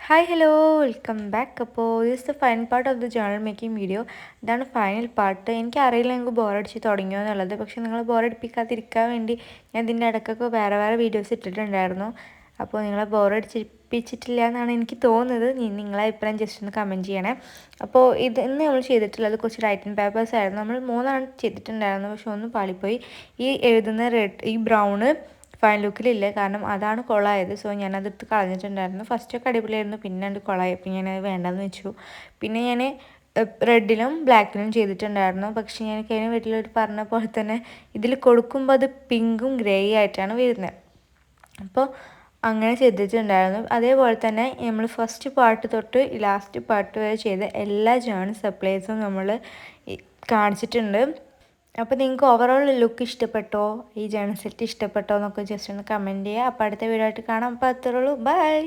Hi hello welcome back. അപ്പോൾ this the final part of the journal making video. ഇതാണ് final part. എനിക്കറിയില്ല നിങ്ങൾക്ക് ബോറടിച്ച് തുടങ്ങിയോ എന്നുള്ളത്, പക്ഷേ നിങ്ങൾ ബോറടിപ്പിക്കാതിരിക്കാൻ വേണ്ടി ഞാൻ ഇതിൻ്റെ ഇടയ്ക്കൊക്കെ വേറെ വേറെ വീഡിയോസ് ഇട്ടിട്ടുണ്ടായിരുന്നു. അപ്പോൾ നിങ്ങളെ ബോറടിപ്പിച്ചിട്ടില്ല എന്നാണ് എനിക്ക് തോന്നുന്നത്. നിങ്ങളെ അഭിപ്രായം ജസ്റ്റ് ഒന്ന് കമൻറ്റ് ചെയ്യണേ. അപ്പോൾ ഇന്ന് നമ്മൾ ചെയ്തിട്ടുള്ളത് കുറച്ച് റൈറ്റിംഗ് പേപ്പേഴ്സ് ആയിരുന്നു. നമ്മൾ 3 ചെയ്തിട്ടുണ്ടായിരുന്നു, പക്ഷെ ഒന്ന് പാളിപ്പോയി. ഈ എഴുതുന്ന ഈ ബ്രൗണ് ഫൈൻ ലുക്കിലില്ല, കാരണം അതാണ് കൊളായത്. സോ ഞാനതെടുത്ത് കളഞ്ഞിട്ടുണ്ടായിരുന്നു. ഫസ്റ്റൊക്കെ അടിപൊളിയായിരുന്നു, പിന്നെ അത് കൊളായി. അപ്പം ഞാനത് വേണ്ടെന്ന് വെച്ചു. പിന്നെ ഞാൻ റെഡിലും ബ്ലാക്കിലും ചെയ്തിട്ടുണ്ടായിരുന്നു, പക്ഷേ ഞാൻ കഴിഞ്ഞ വീട്ടിലൊരു പറഞ്ഞ പോലെ തന്നെ ഇതിൽ കൊടുക്കുമ്പോൾ അത് പിങ്കും ഗ്രേ ആയിട്ടാണ് വരുന്നത്. അപ്പോൾ അങ്ങനെ ചെയ്തിട്ടുണ്ടായിരുന്നു. അതേപോലെ തന്നെ നമ്മൾ ഫസ്റ്റ് പാർട്ട് തൊട്ട് ലാസ്റ്റ് പാർട്ട് വരെ ചെയ്ത എല്ലാ ജേണൽ സപ്ലൈസും നമ്മൾ കാണിച്ചിട്ടുണ്ട്. അപ്പോൾ നിങ്ങൾക്ക് ഓവറോൾ ലുക്ക് ഇഷ്ടപ്പെട്ടോ, ഈ ജേണൽ സെറ്റ് ഇഷ്ടപ്പെട്ടോ എന്നൊക്കെ ജസ്റ്റ് ഒന്ന് കമൻറ്റ് ചെയ്യുക. അപ്പോൾ അടുത്ത വീഡിയോ ആയിട്ട് കാണാം. അപ്പോൾ അത്രേ ഉള്ളൂ. ബൈ.